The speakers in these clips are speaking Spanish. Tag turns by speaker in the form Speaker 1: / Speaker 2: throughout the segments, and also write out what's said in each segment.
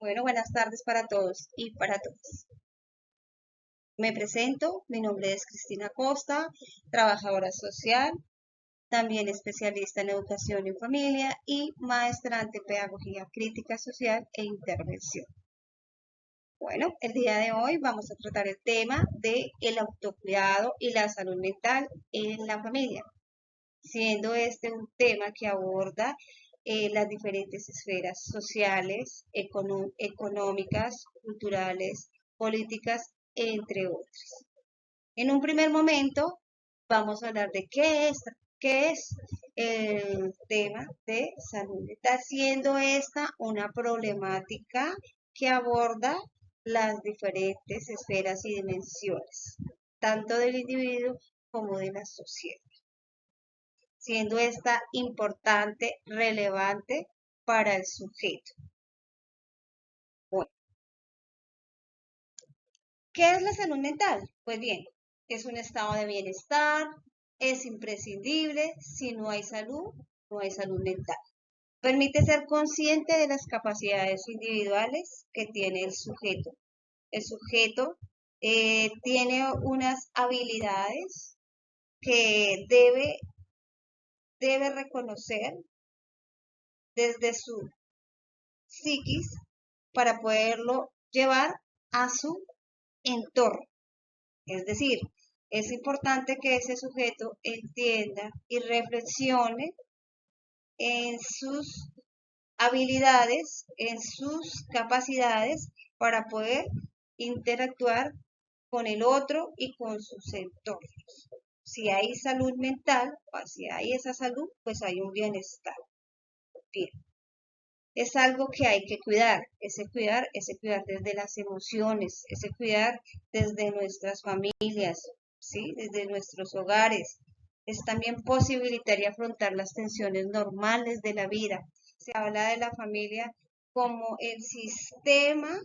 Speaker 1: Bueno, buenas tardes para todos y para todas. Me presento, mi nombre es Cristina Costa, trabajadora social, también especialista en educación en familia y maestrante en pedagogía crítica social e intervención. Bueno, el día de hoy vamos a tratar el tema de el autocuidado y la salud mental en la familia, siendo este un tema que aborda las diferentes esferas sociales, económicas, culturales, políticas, entre otras. En un primer momento vamos a hablar de qué es el tema de salud mental, siendo esta una problemática que aborda las diferentes esferas y dimensiones, tanto del individuo como de la sociedad, siendo esta importante, relevante para el sujeto. Bueno, ¿qué es la salud mental? Pues bien, es un estado de bienestar, es imprescindible, si no hay salud, no hay salud mental. Permite ser consciente de las capacidades individuales que tiene el sujeto. El sujeto tiene unas habilidades que debe reconocer desde su psiquis para poderlo llevar a su entorno. Es decir, es importante que ese sujeto entienda y reflexione en sus habilidades, en sus capacidades para poder interactuar con el otro y con sus entornos. Si hay salud mental, o si hay esa salud, pues hay un bienestar. Bien. Es algo que hay que cuidar, ese cuidar desde las emociones, ese cuidar desde nuestras familias, ¿sí? Desde nuestros hogares. Es también posibilitar y afrontar las tensiones normales de la vida. Se habla de la familia como el sistema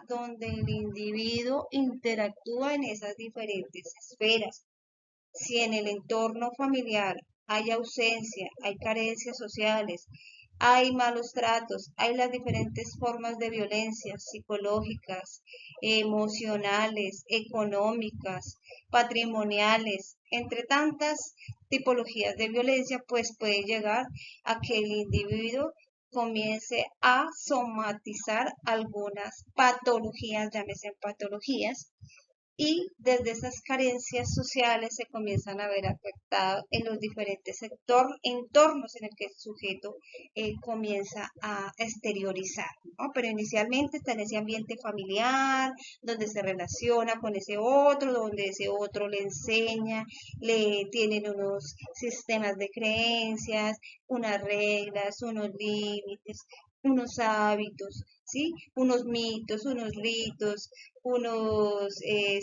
Speaker 1: donde el individuo interactúa en esas diferentes esferas. Si en el entorno familiar hay ausencia, hay carencias sociales, hay malos tratos, hay las diferentes formas de violencia psicológicas, emocionales, económicas, patrimoniales, entre tantas tipologías de violencia, pues puede llegar a que el individuo comience a somatizar algunas patologías, llámese patologías, y desde esas carencias sociales se comienzan a ver afectados en los diferentes entornos en el que el sujeto comienza a exteriorizar, ¿no? Pero inicialmente está en ese ambiente familiar, donde se relaciona con ese otro, donde ese otro le enseña, le tienen unos sistemas de creencias, unas reglas, unos límites, unos hábitos, ¿sí? Unos mitos, unos ritos, unos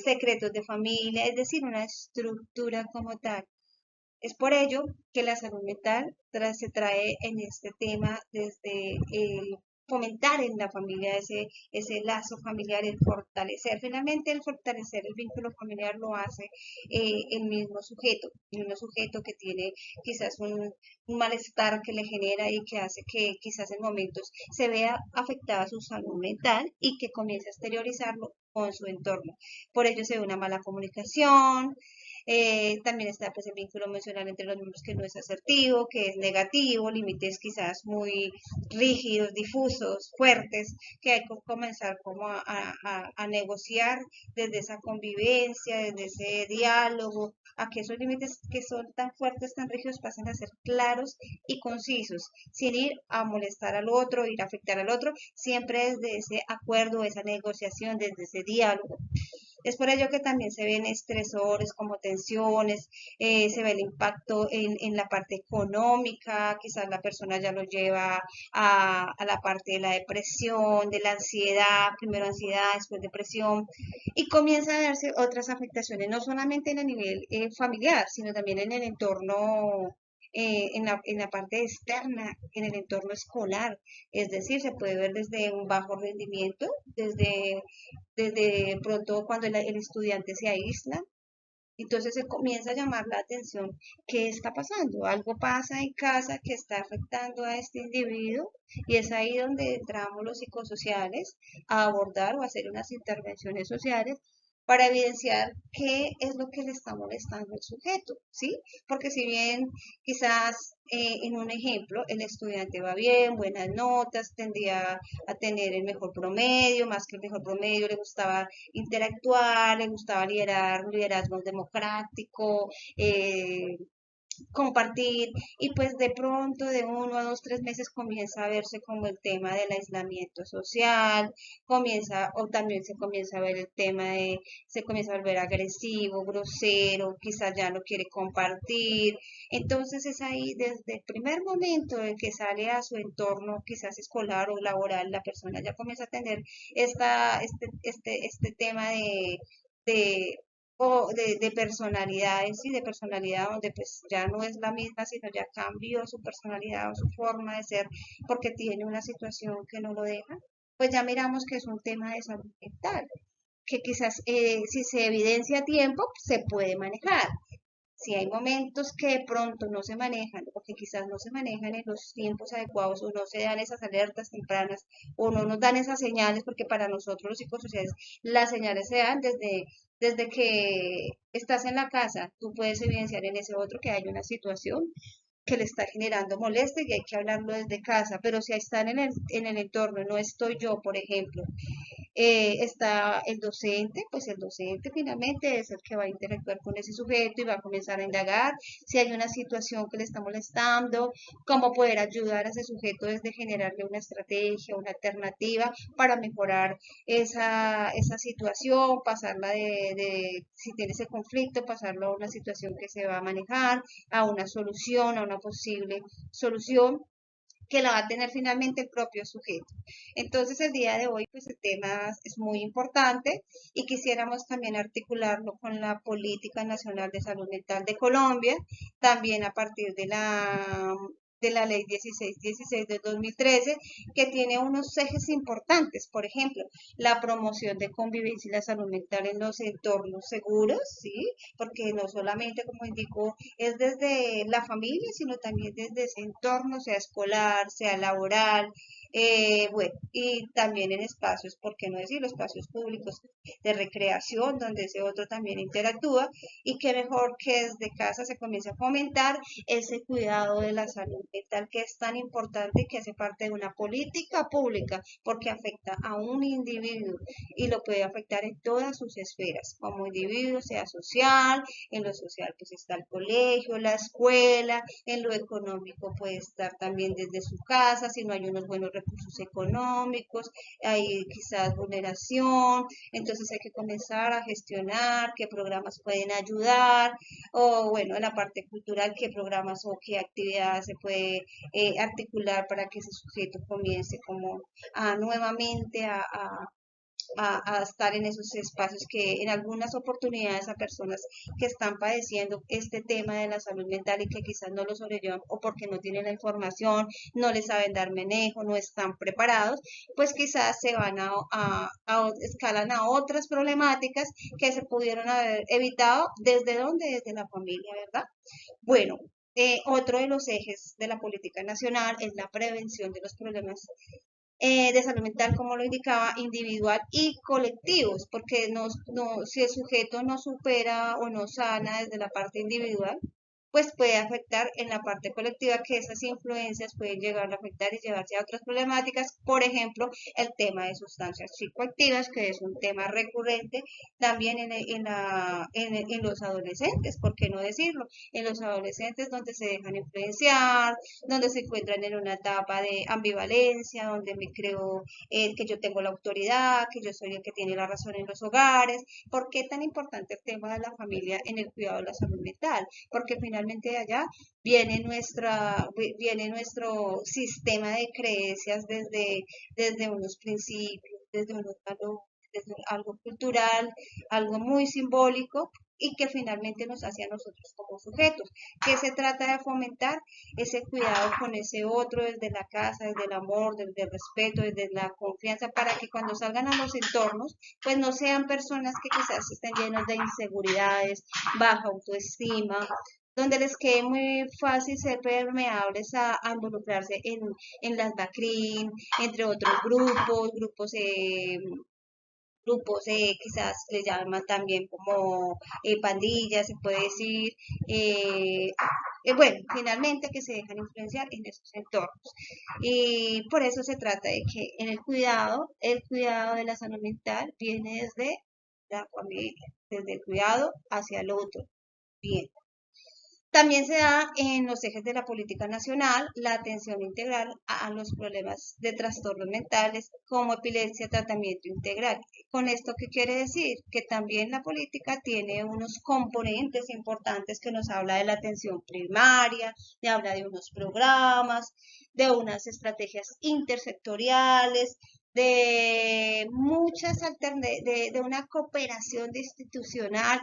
Speaker 1: secretos de familia, es decir, una estructura como tal. Es por ello que la salud mental se trae en este tema desde el fomentar en la familia ese lazo familiar, el fortalecer. Finalmente, el fortalecer el vínculo familiar lo hace el mismo sujeto que tiene quizás un malestar que le genera y que hace que quizás en momentos se vea afectada su salud mental y que comience a exteriorizarlo con su entorno. Por ello se ve una mala comunicación, también está pues el vínculo emocional entre los miembros que no es asertivo, que es negativo, límites quizás muy rígidos, difusos, fuertes, que hay que comenzar como a negociar desde esa convivencia, desde ese diálogo, a que esos límites que son tan fuertes, tan rígidos, pasen a ser claros y concisos, sin ir a molestar al otro, ir a afectar al otro, siempre desde ese acuerdo, esa negociación, desde ese diálogo. Es por ello que también se ven estresores como tensiones, se ve el impacto en la parte económica, quizás la persona ya lo lleva a la parte de la depresión, de la ansiedad, primero ansiedad, después depresión, y comienza a darse otras afectaciones, no solamente en el nivel familiar, sino también en el entorno en la parte externa, en el entorno escolar. Es decir, se puede ver desde un bajo rendimiento, desde pronto cuando el estudiante se aísla, Entonces se comienza a llamar la atención, ¿qué está pasando? Algo pasa en casa que está afectando a este individuo y es ahí donde entramos los psicosociales a abordar o hacer unas intervenciones sociales para evidenciar qué es lo que le está molestando al sujeto, ¿sí? Porque si bien quizás en un ejemplo el estudiante va bien, buenas notas, tendría a tener el mejor promedio, más que el mejor promedio, le gustaba interactuar, le gustaba liderar, liderazgo democrático, compartir y pues de pronto de 1 a 2, 3 meses comienza a verse como el tema del aislamiento social, comienza o también se comienza a ver el tema de, se comienza a volver agresivo, grosero, quizás ya no quiere compartir. Entonces es ahí desde el primer momento de que sale a su entorno quizás escolar o laboral, la persona ya comienza a tener este tema de de personalidades y de personalidad donde pues ya no es la misma, sino ya cambió su personalidad o su forma de ser porque tiene una situación que no lo deja, pues ya miramos que es un tema de salud mental, que quizás si se evidencia a tiempo se puede manejar. Si hay momentos que de pronto no se manejan, o que quizás no se manejan en los tiempos adecuados, o no se dan esas alertas tempranas, o no nos dan esas señales, porque para nosotros los psicosociales las señales se dan desde que estás en la casa, tú puedes evidenciar en ese otro que hay una situación que le está generando molestia y hay que hablarlo desde casa, pero si están en el entorno, no estoy yo, por ejemplo, está el docente, pues el docente finalmente es el que va a interactuar con ese sujeto y va a comenzar a indagar si hay una situación que le está molestando, cómo poder ayudar a ese sujeto desde generarle una estrategia, una alternativa para mejorar esa situación, pasarla si tiene ese conflicto, pasarlo a una situación que se va a manejar, a una solución, a una posible solución que la va a tener finalmente el propio sujeto. Entonces, el día de hoy, pues el tema es muy importante y quisiéramos también articularlo con la Política Nacional de Salud Mental de Colombia, también a partir de la ley 1616 del 2013, que tiene unos ejes importantes, por ejemplo, la promoción de convivencia y la salud mental en los entornos seguros, ¿sí? Porque no solamente, como indicó, es desde la familia, sino también desde ese entorno, sea escolar, sea laboral, bueno, y también en espacios, ¿por qué no decirlo? Espacios públicos de recreación, donde ese otro también interactúa, y qué mejor que desde casa se comience a fomentar ese cuidado de la salud mental que es tan importante y que hace parte de una política pública, porque afecta a un individuo y lo puede afectar en todas sus esferas, como individuo, sea social, en lo social pues está el colegio, la escuela, en lo económico puede estar también desde su casa, si no hay unos buenos recursos económicos, hay quizás vulneración, entonces hay que comenzar a gestionar qué programas pueden ayudar, o bueno, en la parte cultural, qué programas o qué actividades se puede articular para que ese sujeto comience como a nuevamente a estar en esos espacios que en algunas oportunidades a personas que están padeciendo este tema de la salud mental y que quizás no lo sobrellevan o porque no tienen la información, no les saben dar manejo, no están preparados, pues quizás se van escalan a otras problemáticas que se pudieron haber evitado. ¿Desde dónde? Desde la familia, ¿verdad? Bueno, otro de los ejes de la política nacional es la prevención de los problemas de salud mental, como lo indicaba, individual y colectivos, porque si el sujeto no supera o no sana desde la parte individual, pues puede afectar en la parte colectiva, que esas influencias pueden llegar a afectar y llevarse a otras problemáticas, por ejemplo, el tema de sustancias psicoactivas, que es un tema recurrente también en los adolescentes, ¿por qué no decirlo? En los adolescentes donde se dejan influenciar, donde se encuentran en una etapa de ambivalencia, donde me creo que yo tengo la autoridad, que yo soy el que tiene la razón en los hogares. ¿Por qué tan importante el tema de la familia en el cuidado de la salud mental? Porque finalmente de allá viene nuestro sistema de creencias desde unos principios, desde algo cultural, algo muy simbólico y que finalmente nos hace a nosotros como sujetos. ¿Qué se trata de fomentar? Ese cuidado con ese otro desde la casa, desde el amor, desde el respeto, desde la confianza, para que cuando salgan a los entornos, pues no sean personas que quizás estén llenos de inseguridades, baja autoestima, donde les quede muy fácil ser permeables a involucrarse en las BACRIM, entre otros grupos quizás les llaman también como pandillas, se puede decir, bueno, finalmente que se dejan influenciar en esos entornos. Y por eso se trata de que en el cuidado de la salud mental viene desde la familia, desde el cuidado hacia el otro. Bien. También se da en los ejes de la política nacional la atención integral a los problemas de trastornos mentales como epilepsia, tratamiento integral. ¿Con esto qué quiere decir? Que también la política tiene unos componentes importantes que nos habla de la atención primaria, habla de unos programas, de unas estrategias intersectoriales, de muchas de una cooperación institucional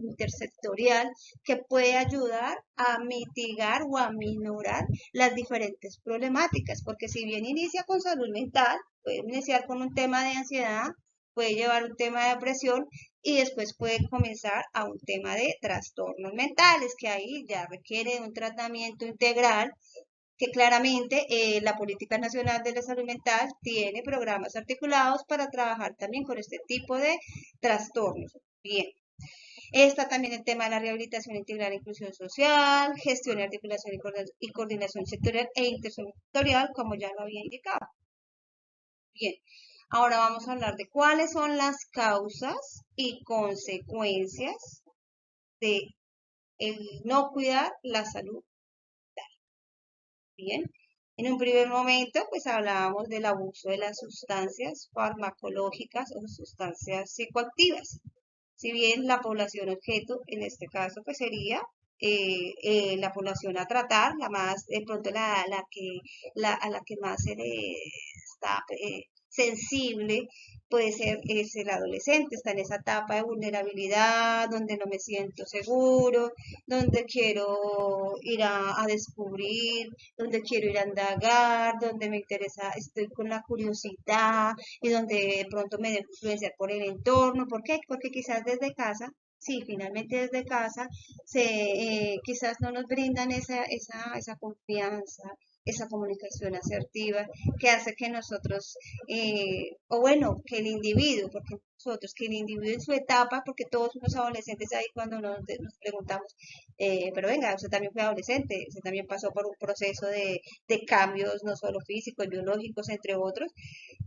Speaker 1: intersectorial que puede ayudar a mitigar o a minorar las diferentes problemáticas, porque si bien inicia con salud mental, puede iniciar con un tema de ansiedad, puede llevar un tema de depresión y después puede comenzar a un tema de trastornos mentales, que ahí ya requiere un tratamiento integral que claramente la Política Nacional de la Salud Mental tiene programas articulados para trabajar también con este tipo de trastornos. Bien. Está también el tema de la rehabilitación integral e inclusión social, gestión, articulación y coordinación sectorial e intersectorial, como ya lo había indicado. Bien, ahora vamos a hablar de cuáles son las causas y consecuencias de el no cuidar la salud. Bien, en un primer momento, pues hablábamos del abuso de las sustancias farmacológicas o sustancias psicoactivas. Si bien la población objeto, en este caso, pues sería la población a tratar, la más, de pronto a la que más se le está sensible, puede ser es el adolescente, está en esa etapa de vulnerabilidad, donde no me siento seguro, donde quiero ir a descubrir, donde quiero ir a indagar, donde me interesa, estoy con la curiosidad y donde de pronto me dejo influenciar por el entorno. ¿Por qué? Porque quizás desde casa, sí, finalmente desde casa, quizás no nos brindan esa confianza, esa comunicación asertiva que hace que nosotros, o bueno, que el individuo, porque nosotros, que el individuo en su etapa, porque todos somos adolescentes ahí cuando nos preguntamos, pero venga, usted también fue adolescente, usted también pasó por un proceso de cambios, no solo físicos, biológicos, entre otros,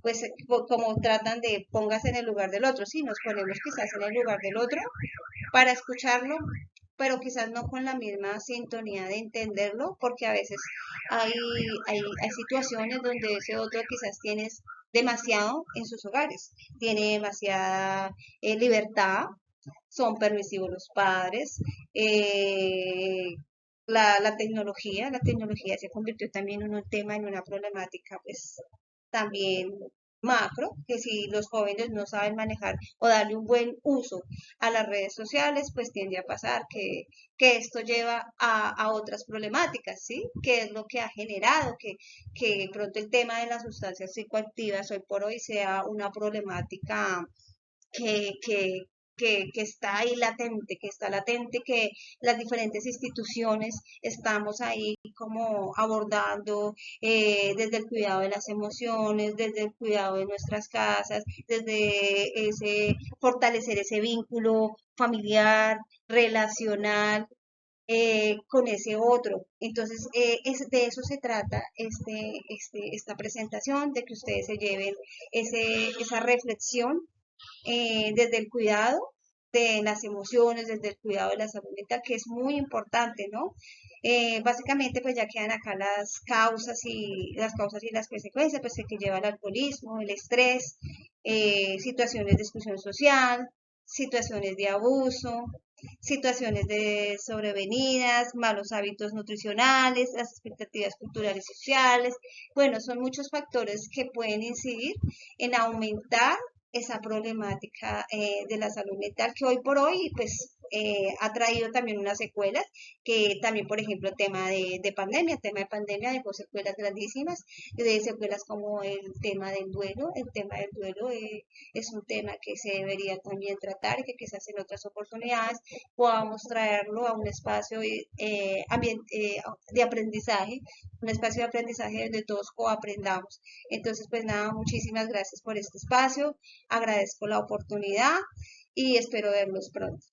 Speaker 1: pues como tratan de póngase en el lugar del otro, sí, nos ponemos quizás en el lugar del otro para escucharlo, pero quizás no con la misma sintonía de entenderlo, porque a veces hay, hay situaciones donde ese otro quizás tiene demasiado en sus hogares, tiene demasiada libertad, son permisivos los padres, la tecnología se convirtió también en un tema, en una problemática, pues también macro, que si los jóvenes no saben manejar o darle un buen uso a las redes sociales, pues tiende a pasar que esto lleva a otras problemáticas, ¿sí? Que es lo que ha generado que pronto el tema de las sustancias psicoactivas hoy por hoy sea una problemática que, que, que está ahí latente, que está latente, que las diferentes instituciones estamos ahí como abordando desde el cuidado de las emociones, desde el cuidado de nuestras casas, desde ese fortalecer ese vínculo familiar, relacional, con ese otro. Entonces, de eso se trata esta presentación, de que ustedes se lleven esa reflexión desde el cuidado de las emociones, desde el cuidado de la salud mental, que es muy importante, ¿no? Básicamente, pues ya quedan acá las causas y las consecuencias, pues que lleva el alcoholismo, el estrés, situaciones de exclusión social, situaciones de abuso, situaciones de sobrevenidas, malos hábitos nutricionales, las expectativas culturales y sociales. Bueno, son muchos factores que pueden incidir en aumentar esa problemática de la salud mental que hoy por hoy pues ha traído también unas secuelas, que también, por ejemplo, tema de pandemia dejó secuelas grandísimas, y de secuelas como el tema del duelo es un tema que se debería también tratar y que quizás en otras oportunidades podamos traerlo a un espacio de aprendizaje, un espacio de aprendizaje donde todos coaprendamos. Entonces, pues nada, muchísimas gracias por este espacio, agradezco la oportunidad y espero verlos pronto.